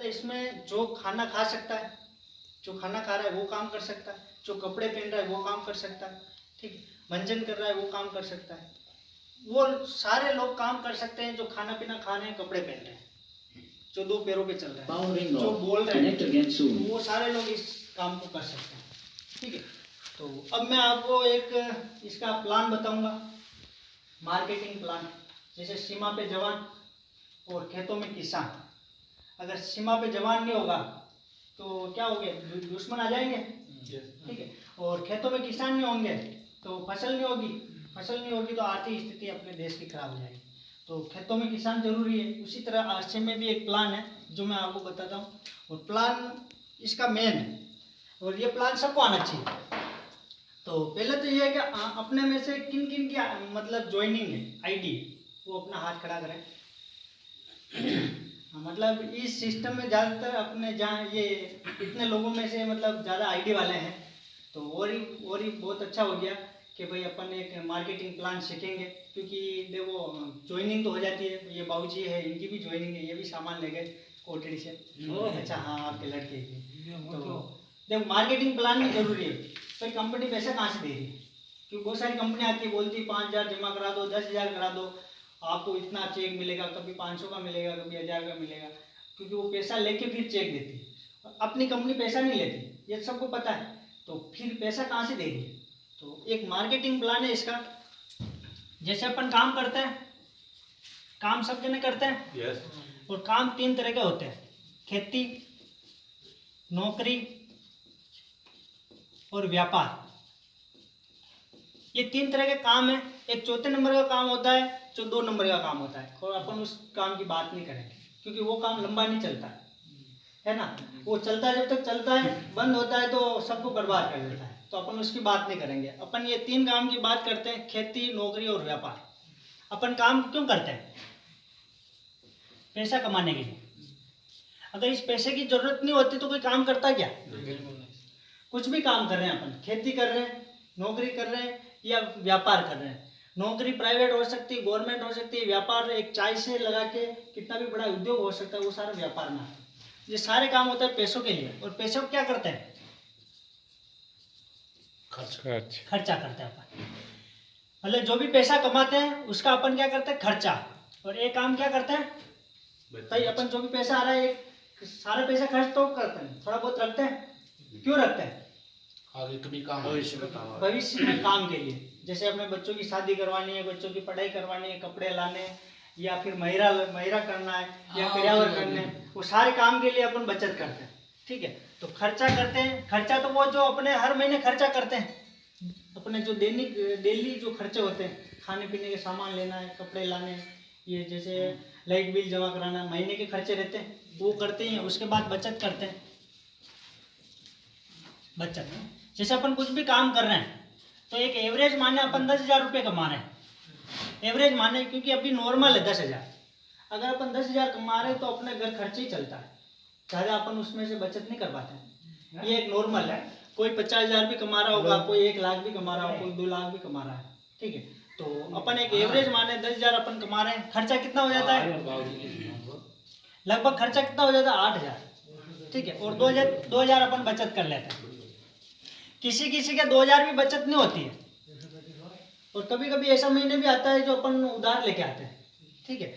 इसमें जो खाना खा सकता है, जो खाना खा रहा है वो काम कर सकता है, जो कपड़े पहन रहा है वो काम कर सकता है, ठीक है, मंजन कर रहा है वो काम कर सकता है। वो सारे लोग काम कर सकते हैं जो खाना पीना खा रहे हैं, कपड़े पहन रहे हैं, जो दो पैरों पे चल रहे हैं, जो बोल रहे हैं, वो सारे लोग इस काम को कर सकते हैं, ठीक है। तो अब मैं आपको एक इसका प्लान बताऊंगा, मार्केटिंग प्लान। जैसे सीमा पे जवान और खेतों में किसान। अगर सीमा पे जवान नहीं होगा तो क्या हो गया, दुश्मन आ जाएंगे, ठीक है। और खेतों में किसान नहीं होंगे तो फसल नहीं होगी, फसल नहीं होगी तो आर्थिक स्थिति अपने देश की खराब हो जाएगी। तो खेतों में किसान जरूरी है। उसी तरह आरसी में भी एक प्लान है जो मैं आपको बताता हूँ, और प्लान इसका मेन है, और ये प्लान सबको आना चाहिए। तो पहले तो ये है कि अपने में से किन किन की मतलब ज्वाइनिंग है, आईडी, वो अपना हाथ खड़ा करें। मतलब इस सिस्टम में ज़्यादातर अपने जहाँ ये इतने लोगों में से मतलब ज़्यादा आईडी वाले हैं, तो और ही बहुत अच्छा हो गया कि भाई अपन एक मार्केटिंग प्लान सीखेंगे। क्योंकि देखो ज्वाइनिंग तो हो जाती है, ये बाबूजी है इनकी भी ज्वाइनिंग है, ये भी सामान ले गए कोटड़ी से। अच्छा हाँ, आपके लड़के की। तो देखो मार्केटिंग प्लान भी जरूरी है। भाई कंपनी पैसा कहाँ से दे रही है, क्योंकि बहुत सारी कंपनी आती है, बोलती है 5,000 जमा करा दो, 10,000 करा दो, आपको इतना चेक मिलेगा, कभी 500 का मिलेगा, कभी 1,000 का मिलेगा। क्योंकि वो पैसा लेके फिर चेक देती है, अपनी कंपनी पैसा नहीं लेती, ये सबको पता है। तो फिर पैसा कहाँ से देगी। तो एक मार्केटिंग प्लान है इसका। जैसे अपन काम करते हैं, काम सब जने करते हैं, yes. और काम 3 तरह के होते हैं, खेती, नौकरी और व्यापार। ये 3 तरह के काम है। एक चौथे नंबर का काम होता है जो 2 नंबर का काम होता है, और अपन उस काम की बात नहीं करेंगे क्योंकि वो काम लंबा नहीं चलता है ना। वो चलता है जब तक चलता है, बंद होता है तो सबको बर्बाद कर देता है, तो अपन उसकी बात नहीं करेंगे। अपन ये 3 काम की बात करते हैं, खेती, नौकरी और व्यापार। अपन काम क्यों करते हैं, पैसा कमाने के लिए। अगर इस पैसे की जरूरत नहीं होती तो कोई काम करता क्या। कुछ भी काम कर रहे हैं अपन, खेती कर रहे हैं, नौकरी कर रहे हैं या व्यापार कर रहे हैं। नौकरी प्राइवेट हो सकती है, गवर्नमेंट हो सकती है, व्यापार एक चाय से लगा के कितना भी बड़ा उद्योग हो सकता है, वो सारा व्यापार में आता है। ये सारे काम होते हैं पैसों के लिए, और पैसों को क्या करते हैं, खर्चा करते हैं अपन। मतलब जो भी पैसा कमाते हैं उसका अपन क्या करते हैं, खर्चा। और एक काम क्या करते हैं भाई, अपन जो भी पैसा आ रहा है सारा पैसा खर्च तो करते हैं, थोड़ा बहुत रखते हैं। क्यों रखते हैं, आगे कभी काम, भविष्य में काम के लिए। जैसे अपने बच्चों की शादी करवानी है, बच्चों की पढ़ाई करवानी है, कपड़े लाने, या फिर महिरा करना है, या पर्यावरण करने, वो सारे काम के लिए अपन बचत करते हैं, ठीक है। तो खर्चा करते हैं। खर्चा तो वो जो अपने हर महीने खर्चा करते हैं, अपने जो डेली जो खर्चे होते हैं, खाने पीने के सामान लेना है, कपड़े लाने, ये जैसे लाइट बिल जमा कराना, महीने के खर्चे रहते हैं, वो करते हैं। उसके बाद बचत करते हैं। बचत जैसे अपन कुछ भी काम कर रहे हैं तो एक एवरेज माने अपन 10,000 रुपये कमा रहे हैं, एवरेज माने, क्योंकि अभी नॉर्मल है 10,000। अगर अपन 10,000 कमा रहे हैं तो अपने घर खर्चे ही चलता है, ज़्यादा अपन उसमें से बचत नहीं कर पाते हैं। ये एक नॉर्मल है। कोई 50,000 भी कमा रहा होगा, कोई 1 लाख भी कमा रहा होगा, कोई 2 लाख भी कमा रहा है, ठीक है। तो अपन एक एवरेज माने 10,000 अपन कमा रहे हैं, खर्चा कितना हो जाता है, लगभग खर्चा कितना हो जाता है, 8,000, ठीक है। और 2,000 अपन बचत कर लेते हैं। किसी के 2,000 भी बचत नहीं होती है, और कभी कभी ऐसा महीने भी आता है जो अपन उधार लेके आते हैं, ठीक है।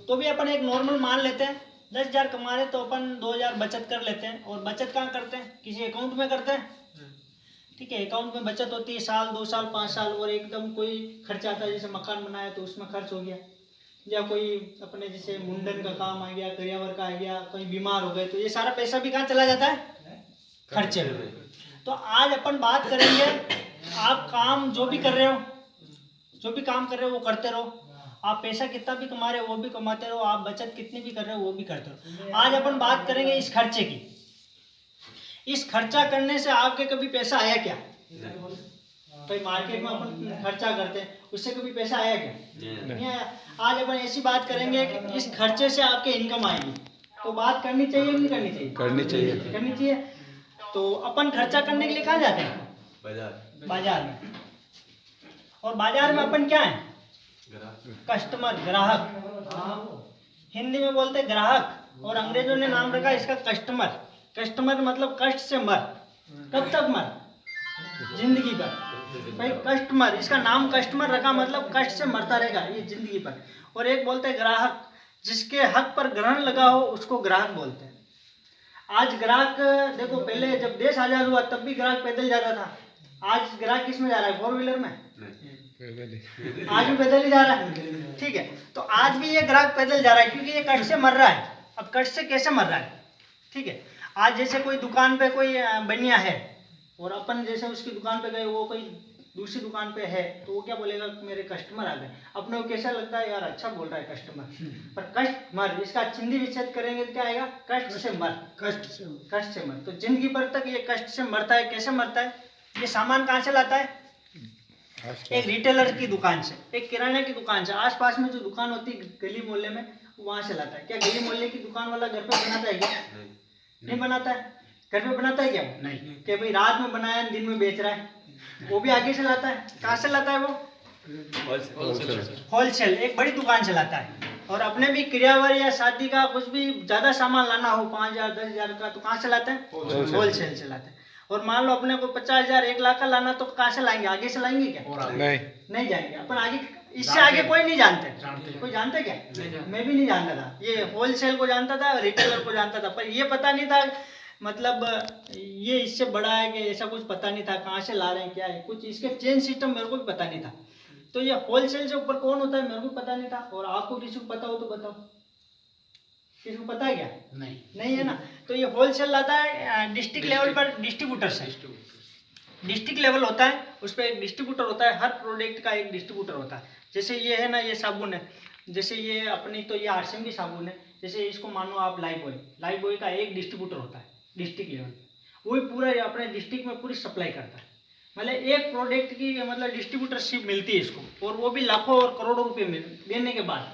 तो भी अपन एक नॉर्मल मान लेते हैं, 10,000 कमा रहे तो अपन 2,000 बचत कर लेते हैं। और बचत कहाँ करते हैं, किसी अकाउंट में करते हैं, ठीक है। अकाउंट में बचत होती है 1 साल 2 साल 5 साल। और एकदम कोई खर्चा आता है, जैसे मकान बनाया तो उसमें खर्च हो गया, या कोई अपने जैसे मुंडन का काम आ गया, करियावर का आ गया, कोई बीमार हो गए, तो ये सारा पैसा भी कहाँ चला जाता है, खर्चे में। तो आज अपन बात करेंगे, आप काम जो भी कर रहे हो, जो भी काम कर रहे हो वो करते रहो। आप पैसा कितना भी कमा रहे हो वो भी कमाते रहो, आप बचत कितनी भी कर रहे हो वो भी करते रहो। आज अपन बात करेंगे इस खर्चे की। इस खर्चा करने से आपके कभी पैसा आया क्या, भाई मार्केट में अपन खर्चा करते हैं, उससे कभी पैसा आया क्या, नहीं आया। आज अपन ऐसी बात करेंगे कि इस खर्चे से आपके इनकम आएगी। तो बात करनी चाहिए नहीं करनी चाहिए, करनी चाहिए। तो अपन खर्चा करने के लिए कहाँ जाते हैं, बाजार में। और बाजार में अपन क्या है, कस्टमर, ग्राहक, हिंदी में बोलते हैं ग्राहक, और अंग्रेजों ने नाम रखा इसका कस्टमर। कस्टमर मतलब कष्ट से मर। कब तक मर? जिंदगी भर। भाई कस्टमर, इसका नाम कस्टमर रखा मतलब कष्ट से मरता रहेगा ये जिंदगी भर। और एक बोलते हैं ग्राहक, जिसके हक पर ग्रहण लगा हो उसको ग्राहक बोलते हैं। आज ग्राहक देखो, पहले जब देश आजाद हुआ तब भी ग्राहक पैदल जाता था। आज ग्राहक किस में जा रहा है? 4 व्हीलर में। आज भी पैदल ही जा रहा है, ठीक है। तो आज भी ये ग्राहक पैदल जा रहा है क्योंकि ये कष्ट से मर रहा है। अब कष्ट से कैसे मर रहा है, ठीक है। आज जैसे कोई दुकान पे कोई बनिया है और अपन जैसे उसकी दुकान पे गए, वो कोई दूसरी दुकान पे है, तो वो क्या बोलेगा? मेरे कस्टमर आ गए। अपने को कैसा लगता है? यार अच्छा बोल रहा है कस्टमर। पर कष्ट मर, इसका चिंदी विच्छेद करेंगे तो क्या आएगा? कष्ट से मर। कष्ट से मर। तो जिंदगी भर तक ये कष्ट से मरता है। कैसे मरता है? ये सामान कहाँ से लाता है? एक रिटेलर की दुकान से, एक किराने की दुकान से। आसपास में जो दुकान होती है गली मोहल्ले में, वहां से लाता है। क्या गली मोहल्ले की दुकान वाला घर पे बनाता है क्या? नहीं बनाता है। घर पे बनाता है क्या? नहीं। कि भाई रात में बनाया दिन में बेच रहा है, वो भी आगे से लाता है। कहाँ से लाता है वो? होलसेल, एक बड़ी दुकान से लाता है। और अपने भी क्रियावर या शादी का कुछ भी ज्यादा सामान लाना हो 5,000 10,000 का, तो कहाँ से लाते हैं? होलसेल से लाते हैं। और मान लो अपने को 50,000 1 लाख का लाना, तो कहाँ से लाएंगे? आगे से लाएंगे क्या? नहीं जाएंगे अपन आगे। इससे आगे कोई नहीं जानते। कोई जानते क्या? मैं भी नहीं जानता था। ये होलसेल को जानता था, रिटेलर को जानता था, पर ये पता नहीं था मतलब ये इससे बड़ा है कि ऐसा कुछ पता नहीं था। कहाँ से ला रहे हैं, क्या है, कुछ इसके चेन सिस्टम मेरे को भी पता नहीं था। तो ये होलसेल से ऊपर कौन होता है मेरे को पता नहीं था। और आपको किसी को पता हो तो बताओ, किसी को पता है क्या? नहीं है ना। तो ये होलसेल लाता है डिस्ट्रिक्ट लेवल पर डिस्ट्रीब्यूटर से। डिस्ट्रिक्ट लेवल होता है, उस पर एक डिस्ट्रीब्यूटर होता है। हर प्रोडक्ट का एक डिस्ट्रीब्यूटर होता है। जैसे ये है ना, ये साबुन है, जैसे ये अपनी तो ये आरसीएम की साबुन है। जैसे इसको मानो आप लाइफ बॉय का एक डिस्ट्रीब्यूटर होता है डिस्ट्रिक्ट लेवल, वही पूरा अपने डिस्ट्रिक्ट में पूरी सप्लाई करता है। मतलब एक प्रोडक्ट की मतलब डिस्ट्रीब्यूटरशिप मिलती है इसको, और वो भी लाखों और करोड़ों रुपए देने के बाद,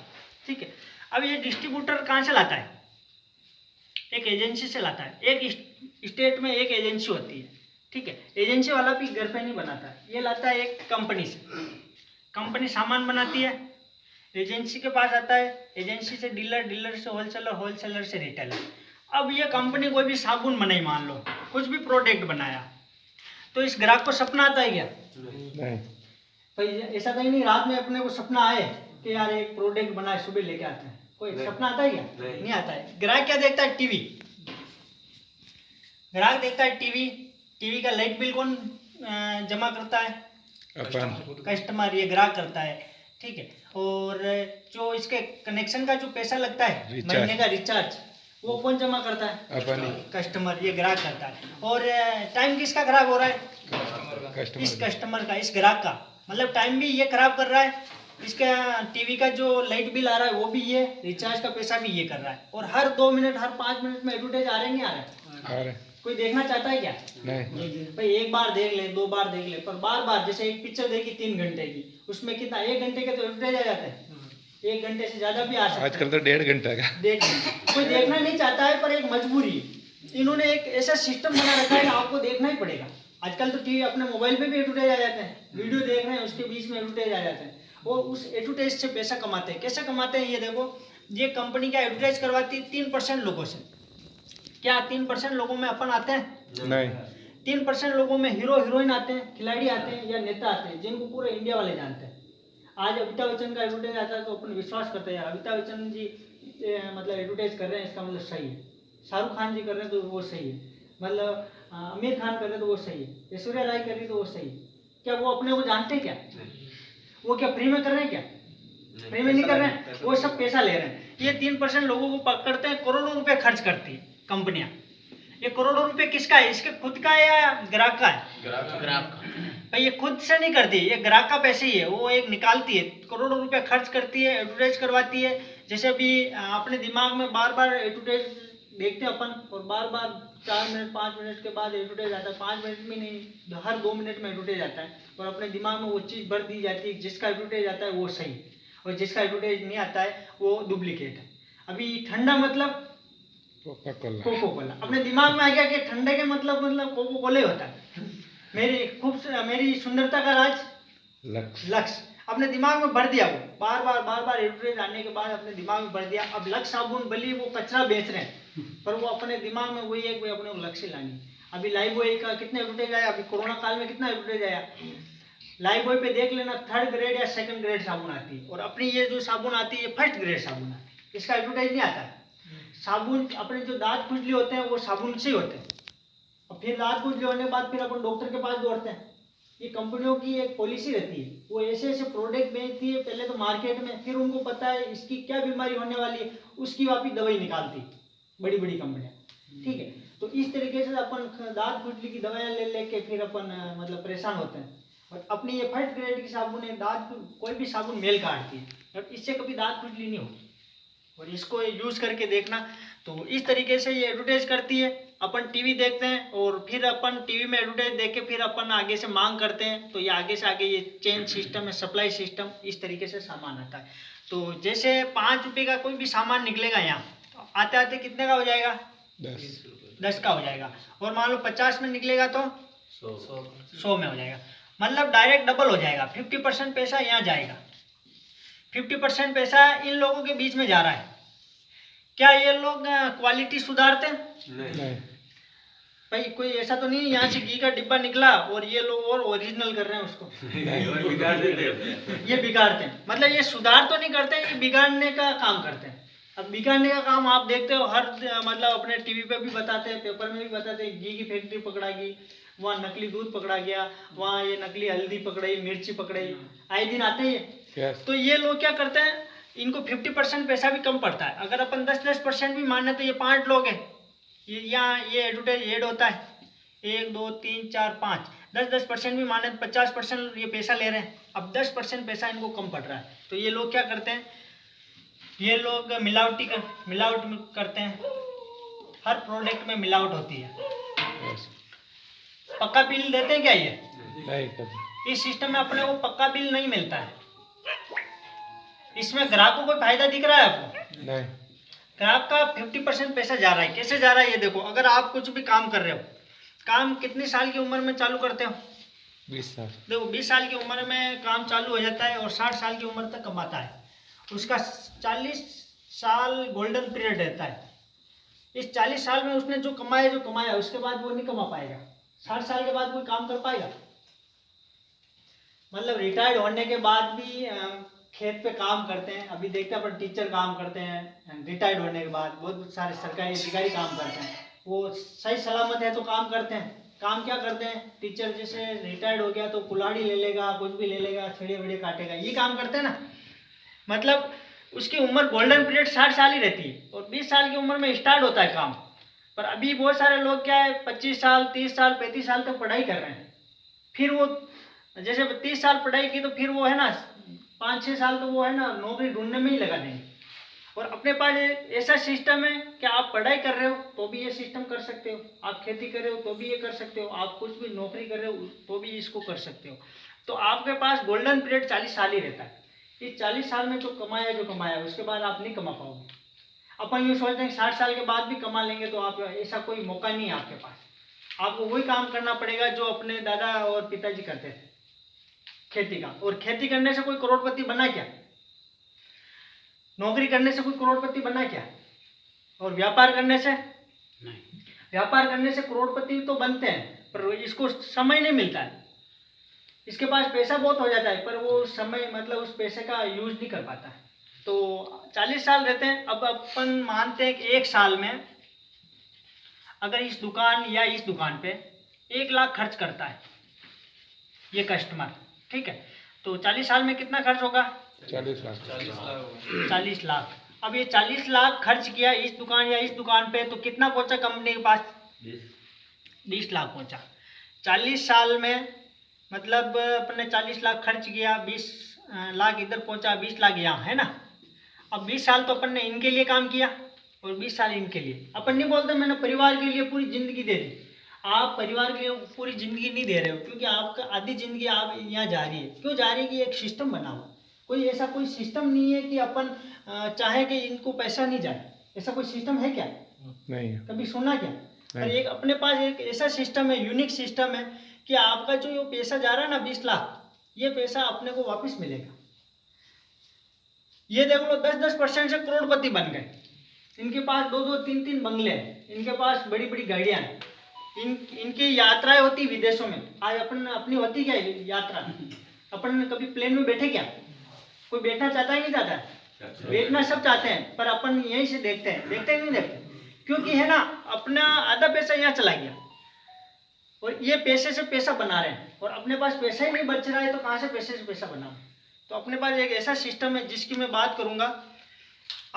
ठीक है। अब ये डिस्ट्रीब्यूटर कहाँ से लाता है? एक एजेंसी से लाता है। एक स्टेट में एक एजेंसी होती है, ठीक है। एजेंसी वाला भी घर पे नहीं बनाता है, ये लाता है एक कंपनी से। कंपनी सामान बनाती है, एजेंसी के पास आता है, एजेंसी से डीलर, डीलर से होलसेलर, होलसेलर से रिटेलर। अब ये कंपनी कोई भी साबुन बनाई, मान लो कुछ भी प्रोडक्ट बनाया, तो इस ग्राहक को सपना आता है क्या? नहीं। भाई ऐसा कहीं नहीं रात में अपने को सपना आए कि यार एक प्रोडक्ट बनाए, सुबह लेके आते हैं। कोई सपना आता है क्या? नहीं आता है। ग्राहक क्या देखता है? टीवी। ग्राहक देखता है टीवी। टीवी का लाइट बिल कौन जमा करता है? कस्टमर, ये ग्राहक करता है, ठीक है। और जो इसके कनेक्शन का जो पैसा लगता है महीने का रिचार्ज, वो कौन जमा करता है? कस्टमर, ये ग्राहक करता है। और टाइम किसका खराब हो रहा है? इस कस्टमर का, इस ग्राहक का। मतलब टाइम भी ये खराब कर रहा है, इसका टीवी का जो लाइट बिल आ रहा है वो भी ये, रिचार्ज का पैसा भी ये कर रहा है। और हर 2 मिनट, हर 5 मिनट में एडवर्टाइज आ रहे नहीं आ रहे? कोई देखना चाहता है क्या? नहीं। भाई एक बार देख ले, 2 बार देख ले, पर बार बार। जैसे एक पिक्चर देखी 3 घंटे की, उसमें कितना 1 घंटे के तो एडवर्टाइज आ जाता है। 1 घंटे से ज्यादा भी आ सकता है। आजकल तो 1.5 घंटा का कोई देखना नहीं चाहता है, पर एक मजबूरी। इन्होंने एक ऐसा सिस्टम बना रखा है कि आपको देखना ही पड़ेगा। आजकल तो टीवी, अपने मोबाइल पे भी एडवर्टाइज आ जाते हैं। वीडियो देख रहे हैं, उसके बीच में एडवर्टाइज आ जाते हैं। वो उस एडवर्टाइज से पैसा कमाते हैं। कैसे कमाते हैं ये देखो। ये कंपनी क्या एडवर्टाइज करवाती है 3% लोगों से। क्या 3% लोगों में अपन आते हैं? नहीं। 3% लोगों में हीरो हीरोइन आते हैं, खिलाड़ी आते हैं, या नेता आते हैं, जिनको पूरे इंडिया वाले जानते हैं। आज अमिताभ बच्चन का एडवर्टाइज आता है तो अपन विश्वास करते हैं यार अमिताभ बच्चन जी मतलब एडवर्टाइज कर रहे हैं, इसका मतलब सही है। शाहरुख खान जी कर रहे हैं तो वो सही है। मतलब आमिर खान कर रहे हैं तो वो सही है। ऐश्वर्या राय कर रही है तो वो सही है। क्या वो अपने को जानते हैं क्या? वो क्या फ्री में कर रहे हैं क्या? फ्री में नहीं कर रहे हैं, वो सब पैसा ले रहे हैं। ये 3% लोगों को पकड़ते हैं, करोड़ों रुपए खर्च करती है कंपनियां। ये करोड़ों रुपए किसका है? इसके खुद का है या ग्राहक का है? ग्राहक का। भाई ये खुद से नहीं करती, ये ग्राहक का पैसे ही है। वो एक निकालती है, करोड़ों रुपए खर्च करती है, एडवर्टाइज करवाती है। जैसे अभी अपने दिमाग में बार बार एडवर्टाइज देखते हैं अपन, और बार बार 4 मिनट 5 मिनट के बाद एडवर्टाइज आता है। 5 मिनट में नहीं, हर 2 मिनट में एडवर्टाइज आता है। और अपने दिमाग में वो चीज़ भर दी जाती है, जिसका एडवर्टाइज आता है वो सही, और जिसका एडवर्टाइज नहीं आता है वो डुप्लीकेट है। अभी ठंडा मतलब कोको कोला अपने दिमाग में आ गया कि ठंडे के मतलब कोको कोला ही होता है। मेरी सुंदरता का राज लक्ष्य। अपने दिमाग में भर दिया, वो बार बार एडवर्टाइज आने के बाद अपने दिमाग में भर दिया। अब लक्ष्य साबुन भले वो कचरा बेच रहे हैं, पर वो अपने दिमाग में वही है कि अपने को लक्ष्य लानी। अभी लाइफ बॉय का कितने एडवर्टाइज आया, अभी कोरोना काल में कितना एडवर्टाइज आया। लाइफ बॉय पे देख लेना 3rd ग्रेड या 2nd ग्रेड साबुन आती है, और अपनी ये जो साबुन आती है ये 1st ग्रेड साबुन आती है, इसका एडवर्टाइज नहीं आता है। साबुन अपने जो दांत खुजली होते हैं वो साबुन से ही होते हैं, और फिर दांत खुजली होने के बाद फिर अपन डॉक्टर के पास दौड़ते हैं। ये कंपनियों की एक पॉलिसी रहती है, वो ऐसे ऐसे प्रोडक्ट बेचती है पहले तो मार्केट में, फिर उनको पता है इसकी क्या बीमारी होने वाली है, उसकी वापस दवाई निकालती बड़ी बड़ी कंपनियां, ठीक है। तो इस तरीके से अपन दांत खुजली की दवाइयाँ ले लेके फिर अपन मतलब परेशान होते हैं। और अपनी ये 1st ग्रेड की साबुन है, दांत कोई भी साबुन मेल काटती है, और इससे कभी दांत खुजली नहीं होती। और इसको यूज़ करके देखना। तो इस तरीके से ये एडवर्टाइज करती है। अपन टीवी देखते हैं और फिर अपन टीवी में एडवर्टाइज देख के फिर अपन आगे से मांग करते हैं, तो ये आगे से आगे ये चेन सिस्टम है, सप्लाई सिस्टम, इस तरीके से सामान आता है। तो जैसे 5 रुपये का कोई भी सामान निकलेगा यहाँ, तो आते आते कितने का हो जाएगा, 10 का हो जाएगा। और मान लो 50 में निकलेगा तो 100 में हो जाएगा, मतलब डायरेक्ट डबल हो जाएगा। 50% पैसा यहाँ जाएगा, 50% पैसा इन लोगों के बीच में जा रहा है। क्या ये लोग क्वालिटी सुधारते हैं? नहीं भाई, कोई ऐसा तो नहीं यहाँ से घी का डिब्बा निकला और ये लोग और ओरिजिनल कर रहे हैं उसको, ये बिगाड़ते हैं। मतलब ये सुधार तो नहीं करते, ये बिगाड़ने का काम करते हैं। अब बिगाड़ने का काम आप देखते हो हर मतलब अपने टीवी पे भी बताते हैं, पेपर में भी बताते हैं, घी की फैक्ट्री पकड़ा गई, वहाँ नकली दूध पकड़ा गया, वहाँ ये नकली हल्दी पकड़ाई, मिर्ची पकड़ाई, आए दिन आते हैं। तो ये लोग क्या करते हैं, इनको 50% पैसा भी कम पड़ता है। अगर अपन 10% भी माने तो ये 5 लोग हैं, ये यहाँ ये एडवर्टाइज एड होता है 1 2 3 4 5, 10% भी माने तो 50% ये पैसा ले रहे हैं। अब 10% पैसा इनको कम पड़ रहा है, तो ये लोग क्या करते हैं, ये लोग मिलावट करते हैं। हर प्रोडक्ट में मिलावट होती है। पक्का बिल देते हैं क्या ये? नहीं। इस सिस्टम में अपने को पक्का बिल नहीं मिलता है। इसमें ग्राहक को कोई फायदा दिख रहा है आपको? नहीं। ग्राहक का 50% पैसा जा रहा है। कैसे जा रहा है ये देखो। अगर आप कुछ भी काम कर रहे हो, काम कितनी साल की उम्र में चालू करते हो? 20 साल। देखो 20 साल की उम्र में काम चालू हो जाता है और 60 साल की उम्र तक कमाता है। उसका 40 साल गोल्डन पीरियड रहता है। इस 40 साल में उसने जो कमाया उसके बाद वो नहीं कमा पाएगा। 60 साल के बाद कोई काम कर पाएगा? मतलब रिटायर्ड होने के बाद भी खेत पे काम करते हैं। अभी देखते हैं अपन टीचर काम करते हैं रिटायर्ड होने के बाद, बहुत सारे सरकारी अधिकारी काम करते हैं। वो सही सलामत है तो काम करते हैं। काम क्या करते हैं? टीचर जैसे रिटायर्ड हो गया तो कुल्हाड़ी ले लेगा, कुछ भी ले लेगा, छेड़े वेड़े काटेगा, ये काम करते हैं ना। मतलब उसकी उम्र गोल्डन पीरियड 60 साल ही रहती है और 20 साल की उम्र में स्टार्ट होता है काम। पर अभी बहुत सारे लोग क्या है 25 साल 30 साल 35 साल तक पढ़ाई कर रहे हैं। फिर वो जैसे 30 साल पढ़ाई की तो फिर वो है ना 5-6 साल तो वो है ना नौकरी ढूंढने में ही लगा देंगे। और अपने पास ऐसा सिस्टम है कि आप पढ़ाई कर रहे हो तो भी ये सिस्टम कर सकते हो, आप खेती कर रहे हो तो भी ये कर सकते हो, आप कुछ भी नौकरी कर रहे हो तो भी इसको कर सकते हो। तो आपके पास गोल्डन पीरियड 40 साल ही रहता है। इस 40 साल में जो कमाया उसके बाद आप नहीं कमा पाओगे। अपन ये सोचते हैं 60 साल के बाद भी कमा लेंगे, तो आप ऐसा कोई मौका नहीं है आपके पास। आपको वही काम करना पड़ेगा जो अपने दादा और पिताजी करते थे, खेती का। और खेती करने से कोई करोड़पति बना क्या? नौकरी करने से कोई करोड़पति बना क्या? और व्यापार करने से नहीं। व्यापार करने से करोड़पति तो बनते हैं, पर इसको समय नहीं मिलता है। इसके पास पैसा बहुत हो जाता है पर वो समय मतलब उस पैसे का यूज नहीं कर पाता है। तो 40 साल रहते हैं। अब अपन मानते हैं कि 1 साल में अगर इस दुकान या इस दुकान पे 1 लाख खर्च करता है ये कस्टमर, ठीक है, तो 40 साल में कितना खर्च होगा? 40 लाख। अब ये 40 लाख खर्च किया इस दुकान या इस दुकान पे, तो कितना पहुंचा कंपनी के पास? 20 लाख पहुंचा। 40 साल में मतलब अपने 40 लाख खर्च किया, 20 लाख इधर पहुंचा, 20 लाख यहाँ, है ना। अब 20 साल तो अपन ने इनके लिए काम किया और 20 साल इनके लिए। अपन नहीं बोलते मैंने परिवार के लिए पूरी जिंदगी दे दी। आप परिवार के लिए पूरी जिंदगी नहीं दे रहे हो, क्योंकि आपका आधी जिंदगी आप यहाँ जा रही है। क्यों जा रही है? कि एक सिस्टम बना हुआ। कोई ऐसा कोई सिस्टम नहीं है कि अपन चाहे कि इनको पैसा नहीं जाए। ऐसा कोई सिस्टम है क्या? नहीं। कभी सुना क्या? और एक अपने पास एक ऐसा सिस्टम है, यूनिक सिस्टम है कि आपका जो पैसा जा रहा है ना 20 लाख, ये पैसा अपने को वापस मिलेगा। ये देख लो 10% से करोड़पति बन गए। इनके पास 2-2, 3-3 बंगले हैं, इनके पास बड़ी बड़ी गाड़ियां हैं, इनकी यात्राएं होती विदेशों में। आज अपनी होती क्या यात्रा? अपन कभी प्लेन में बैठे क्या? कोई बैठना चाहता है नहीं चाहता है? बैठना सब चाहते हैं, पर अपन यहीं से देखते हैं नहीं देखते, क्योंकि है ना अपना आधा पैसा यहाँ चला गया और ये पैसे से पैसा बना रहे हैं, और अपने पास पैसा ही नहीं बच रहा है तो कहाँ से पैसे पैसा बनाओ? तो अपने पास एक ऐसा सिस्टम है जिसकी मैं बात करूंगा।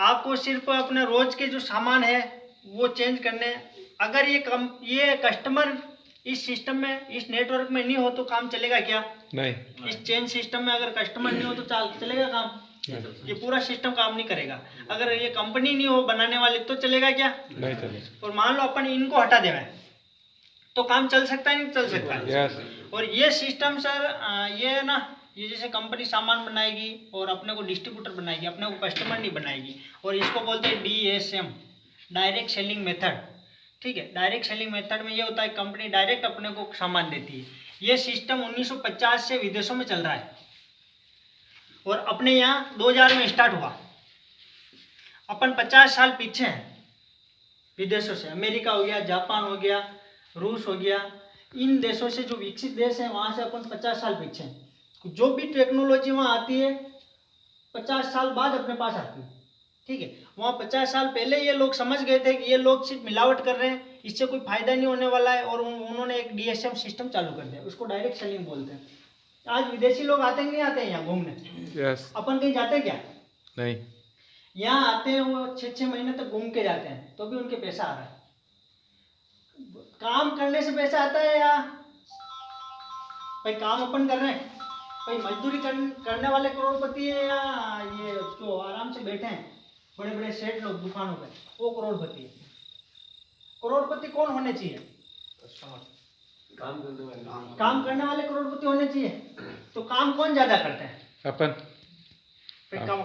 आपको सिर्फ अपने रोज के जो सामान है वो चेंज करने। अगर ये कस्टमर इस सिस्टम में, इस नेटवर्क में नहीं हो तो काम चलेगा क्या? नहीं। इस चेंज सिस्टम में अगर कस्टमर नहीं हो तो चलेगा काम? ये पूरा सिस्टम काम नहीं करेगा। अगर ये कंपनी नहीं हो बनाने वाली तो चलेगा क्या? नहीं चलेगा। और मान लो अपन इनको हटा देवे तो काम चल सकता है नहीं चल सकता है? yes. और ये सिस्टम सर ये ना, ये जैसे कंपनी सामान बनाएगी और अपने को डिस्ट्रीब्यूटर बनाएगी, अपने को कस्टमर नहीं बनाएगी, और इसको बोलते हैं DSM, डायरेक्ट सेलिंग मेथड। ठीक है, डायरेक्ट सेलिंग मेथड में ये होता है कंपनी डायरेक्ट अपने को सामान देती है। ये सिस्टम 1950 से विदेशों में चल रहा है और अपने यहाँ 2000 में स्टार्ट हुआ। अपन 50 साल पीछे हैं विदेशों से। अमेरिका हो गया, जापान हो गया, रूस हो गया, इन देशों से जो विकसित देश हैं वहाँ से अपन 50 साल पीछे हैं। जो भी टेक्नोलॉजी वहाँ आती है 50 साल बाद अपने पास आती है। ठीक है, वहाँ 50 साल पहले ये लोग समझ गए थे कि ये लोग सिर्फ मिलावट कर रहे हैं, इससे कोई फायदा नहीं होने वाला है, और उन्होंने एक DSM सिस्टम चालू कर दिया, उसको डायरेक्ट सेलिंग बोलते हैं। आज विदेशी लोग आते हैं नहीं आते हैं यहाँ घूमने? yes. अपन कहीं जाते हैं क्या? नहीं। यहाँ आते हैं वो 6-6 महीने तक घूम के जाते हैं तो भी उनके पैसा आ रहा है। काम करने से पैसा आता है या भाई काम अपन कर रहे हैं? भाई मजदूरी करने वाले करोड़पति है या ये जो आराम से बैठे हैं बड़े बड़े सेठ लोग दुकानों पे, वो करोड़पति है? करोड़पति कौन होने चाहिए? काम करने वाले करोड़पति होने चाहिए। तो काम कौन ज्यादा करते हैं? अपन।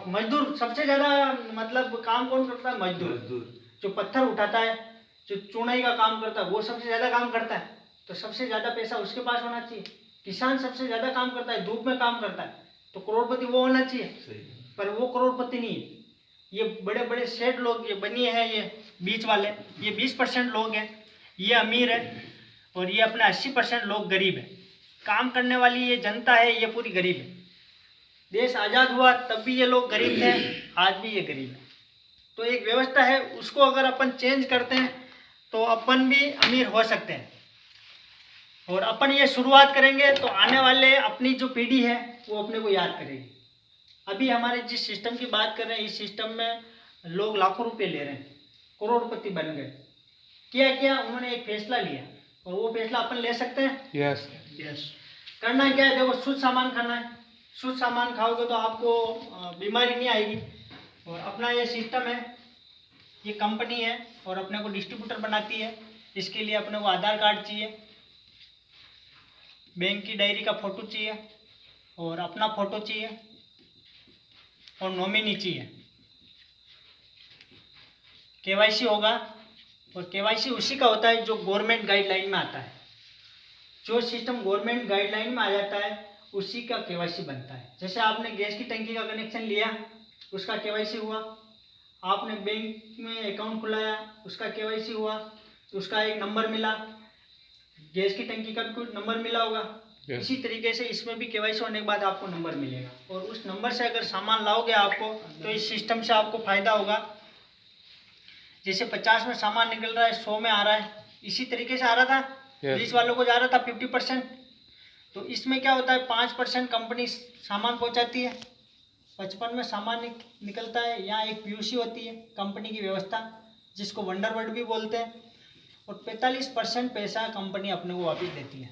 मजदूर सबसे ज्यादा, मतलब काम कौन करता है? मजदूर। जो पत्थर उठाता है, जो चुनाई का काम करता है, वो सबसे ज्यादा काम करता है। तो सबसे ज्यादा पैसा उसके पास होना चाहिए। किसान सबसे ज्यादा काम करता है, धूप में काम करता है, तो करोड़पति वो होना चाहिए। पर वो करोड़पति नहीं है। ये बड़े बड़े सेठ लोग ये बनिए हैं, ये बीच वाले, ये 20% लोग हैं, ये अमीर है, और ये अपने 80% लोग गरीब है। काम करने वाली ये जनता है, ये पूरी गरीब है। देश आज़ाद हुआ तब भी ये लोग गरीब थे, आज भी ये गरीब है। तो एक व्यवस्था है, उसको अगर अपन चेंज करते हैं तो अपन भी अमीर हो सकते हैं। और अपन ये शुरुआत करेंगे तो आने वाले अपनी जो पीढ़ी है वो अपने को याद करेगी। अभी हमारे जिस सिस्टम की बात कर रहे हैं, इस सिस्टम में लोग लाखों रुपए ले रहे हैं, करोड़पति बन गए। क्या उन्होंने एक फैसला लिया, और वो फैसला अपन ले सकते हैं। यस। करना क्या है, देखो शुद्ध सामान खाना है। शुद्ध सामान खाओगे तो आपको बीमारी नहीं आएगी। और अपना ये सिस्टम है, ये कंपनी है और अपने को डिस्ट्रीब्यूटर बनाती है। इसके लिए अपने को आधार कार्ड चाहिए, बैंक की डायरी का फोटो चाहिए, और अपना फोटो चाहिए, और नॉमिनी चाहिए। KYC होगा, और KYC उसी का होता है जो गवर्नमेंट गाइडलाइन में आता है। जो सिस्टम गवर्नमेंट गाइडलाइन में आ जाता है उसी का KYC बनता है। जैसे आपने गैस की टंकी का कनेक्शन लिया, उसका KYC हुआ। आपने बैंक में अकाउंट खुलाया, उसका KYC हुआ, तो उसका एक नंबर मिला। गैस की टंकी का भी कुछ नंबर मिला होगा। इसी तरीके से इसमें भी KYC होने के बाद आपको नंबर मिलेगा, और उस नंबर से अगर सामान लाओगे आपको, तो इस सिस्टम से आपको फायदा होगा। जैसे 50 में सामान निकल रहा है, 100 में आ रहा है, इसी तरीके से आ रहा था। 20 वालों को जा रहा था 50%। तो इसमें क्या होता है, 5% कंपनी सामान पहुंचाती है, 55 में सामान निकलता है। यहाँ एक PUC होती है कंपनी की व्यवस्था, जिसको वंडरवर्ड भी बोलते हैं, और 45% पैसा कंपनी अपने को वापस देती है।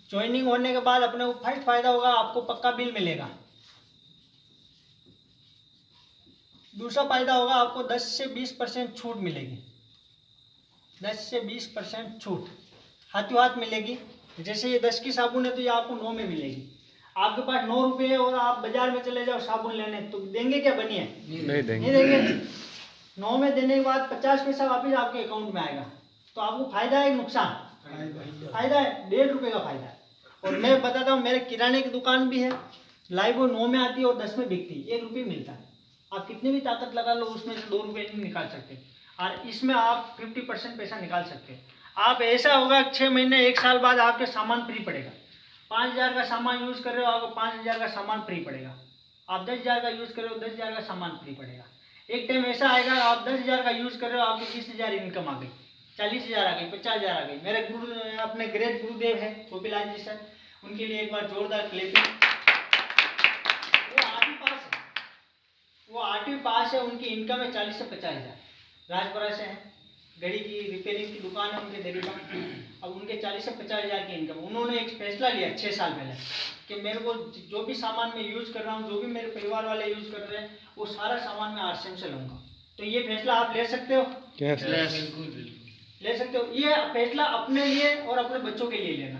ज्वाइनिंग होने के बाद अपने को फर्स्ट फायदा होगा, आपको पक्का बिल मिलेगा। दूसरा फायदा होगा, आपको 10 से 20% छूट मिलेगी। 10 से 20% छूट हाथों हाथ मिलेगी। जैसे ये 10 की साबुन है तो ये आपको 9 में मिलेगी। आपके पास 9 रुपये है और आप बाजार में चले जाओ साबुन लेने, तो देंगे क्या? बनिए नहीं देंगे। 9 में देने के बाद 50 पैसा वापस आपके अकाउंट में आएगा। तो आपको फायदा है नुकसान? फायदा है, 1.5 रुपये का फायदा है। और मैं बताता हूँ, मेरे किराने की दुकान भी है, लाइव वो 9 में आती है और 10 में बिकती है, 1 रुपये मिलता है। आप कितनी भी ताकत लगा लो उसमें से 2 रुपये नहीं निकाल सकते, और इसमें आप 50% पैसा निकाल सकते हैं। आप ऐसा होगा 6 महीने 1 साल बाद आपके सामान फ्री पड़ेगा। 5,000 का सामान यूज़ कर रहे हो, आपको 5,000 का सामान फ्री पड़ेगा। आप 10,000 का यूज़ कर रहे हो, 10,000 का सामान फ्री पड़ेगा। एक टाइम ऐसा आएगा आप 10,000 का यूज़ कर रहे हो, आपको 20,000 इनकम आ गई, 40,000 आ गई, 50,000 आ गई। मेरे गुरु अपने ग्रेट गुरुदेव हैं गोपीलाल जी सर, उनके लिए एक बार जोरदार क्लैपिंग। वो 8वीं पास है, उनकी इनकम है 40 से 50,000। राजपुरा से है, गाड़ी की रिपेयरिंग की दुकान है उनके दरीबा। अब उनके 40 से 50,000 की इनकम। उन्होंने एक फैसला लिया 6 साल पहले कि मेरे को जो भी सामान मैं यूज़ कर रहा हूँ, जो भी मेरे परिवार वाले यूज़ कर रहे हैं, वो सारा सामान मैं RCM से लूँगा। तो ये फैसला आप ले सकते हो, बिल्कुल ले सकते हो। ये फैसला अपने लिए और अपने बच्चों के लिए लेना।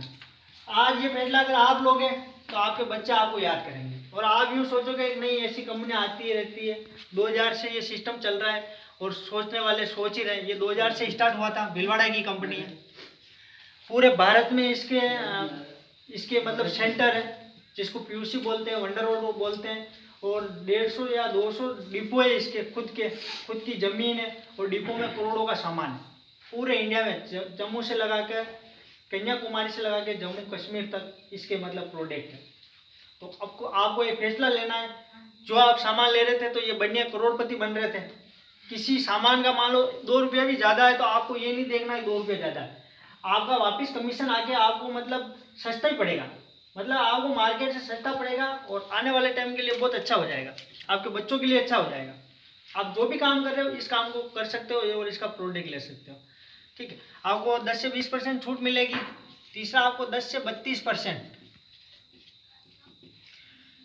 आज ये फैसला अगर आप लोगे तो आपके बच्चे आपको याद करेंगे, और आप यूँ सोचोगे कि नहीं ऐसी कंपनी आती रहती है। 2000 से ये सिस्टम चल रहा है, और सोचने वाले सोच ही रहे। ये 2000 से स्टार्ट हुआ था, भिलवाड़ा की कंपनी है। पूरे भारत में इसके मतलब सेंटर है, जिसको PUC बोलते हैं, वंडर वर्ल्ड बोलते हैं। और 150 या 200 डिपो है इसके, खुद की ज़मीन है, और डिपो में करोड़ों का सामान है। पूरे इंडिया में जम्मू से लगा कर कन्याकुमारी से लगा के जम्मू कश्मीर तक इसके मतलब प्रोडक्ट है। तो आपको एक फैसला लेना है। जो आप सामान ले रहे थे तो ये बढ़िया करोड़पति बन रहे थे। किसी सामान का मान लो 2 रुपया भी ज़्यादा है, तो आपको ये नहीं देखना है 2 रुपये ज़्यादा है, आपका वापस कमीशन आके आपको मतलब सस्ता ही पड़ेगा। मतलब आपको मार्केट से सस्ता पड़ेगा, और आने वाले टाइम के लिए बहुत अच्छा हो जाएगा, आपके बच्चों के लिए अच्छा हो जाएगा। आप जो भी काम कर रहे हो इस काम को कर सकते हो, और इसका प्रोडक्ट ले सकते हो। ठीक है, आपको 10 से 20% छूट मिलेगी। तीसरा, आपको 10 से 32%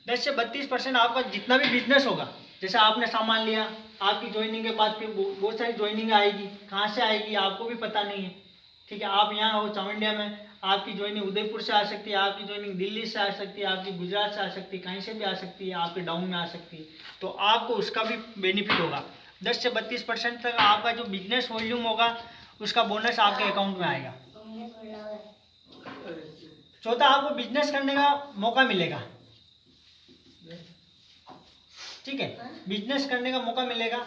10 से 32% आपका जितना भी बिजनेस होगा, जैसे आपने सामान लिया, आपकी ज्वाइनिंग के बाद फिर बहुत सारी ज्वाइनिंग आएगी। कहाँ से आएगी आपको भी पता नहीं है। ठीक है, आप यहाँ हो चावंडिया में, आपकी ज्वाइनिंग उदयपुर से आ सकती है, आपकी ज्वाइनिंग दिल्ली से आ सकती है, आपकी गुजरात से आ सकती है, कहीं से भी आ सकती है, आपके डाउन में आ सकती है। तो आपको उसका भी बेनिफिट होगा। 10 से 32% तक आपका जो बिजनेस वॉल्यूम होगा उसका बोनस आपके अकाउंट में आएगा। चौथा, आपको बिजनेस करने का मौका मिलेगा। ठीक है, बिजनेस करने का मौका मिलेगा।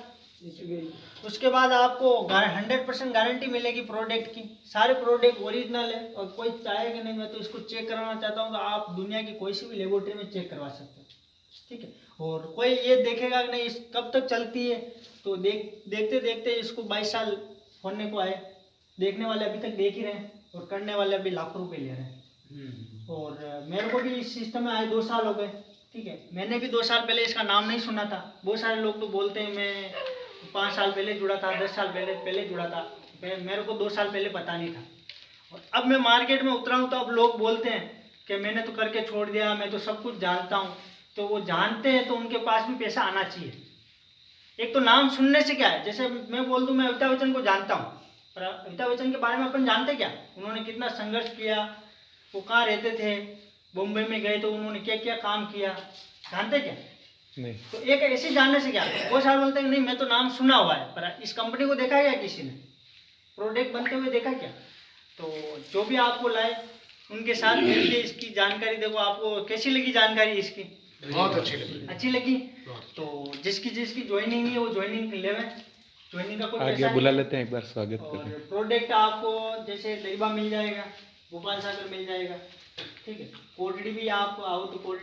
उसके बाद आपको 100% गारंटी मिलेगी प्रोडक्ट की। सारे प्रोडक्ट ओरिजिनल है, और कोई चाहे कि नहीं मैं तो इसको चेक करवाना चाहता हूँ, तो आप दुनिया की कोई सी भी लेबोरेटरी में चेक करवा सकते हो। ठीक है, और कोई ये देखेगा कि नहीं इस कब तक चलती है, तो देखते देखते इसको 22 साल होने को आए। देखने वाले अभी तक देख ही रहे हैं, और करने वाले अभी लाखों रुपए ले रहे हैं। और मेरे को भी इस सिस्टम में आए 2 साल हो गए। ठीक है, मैंने भी 2 साल पहले इसका नाम नहीं सुना था। बहुत सारे लोग तो बोलते हैं मैं 5 साल पहले जुड़ा था, 10 साल पहले जुड़ा था। मेरे को 2 साल पहले पता नहीं था। और अब मैं मार्केट में उतरा हूँ तो अब लोग बोलते हैं कि मैंने तो करके छोड़ दिया, मैं तो सब कुछ जानता हूँ। तो वो जानते हैं तो उनके पास भी पैसा आना चाहिए। एक तो नाम सुनने से क्या है, जैसे मैं बोल दूँ मैं अमिताभ बच्चन को जानता हूँ, पर अमिताभ बच्चन के बारे में अपन जानते क्या, उन्होंने कितना संघर्ष किया, वो कहाँ रहते थे, बॉम्बे में गए तो उन्होंने क्या क्या काम किया, जानते क्या नहीं। तो एक ऐसे जानने से क्या, वो सारे बोलते हैं नहीं मैं तो नाम सुना हुआ है, पर इस कंपनी को देखा क्या किसी ने, प्रोडक्ट बनते हुए देखा क्या। तो जो भी आपको लाए उनके साथ मिलके इसकी जानकारी देखो। आपको कैसी लगी जानकारी इसकी? बहुत अच्छी लगी। तो जिसकी ज्वाइनिंग है वो ज्वाइनिंग लेवें। ज्वाइनिंग का कोई आगे पैसा बुला नहीं। लेते हैं, एक बार स्वागत और करें। प्रोडक्ट आपको जैसे दरीबा मिल जाएगा, भोपाल सागर मिल जाएगा। ठीक है, कोटड़ी भी आप आओ तो कोटड़ी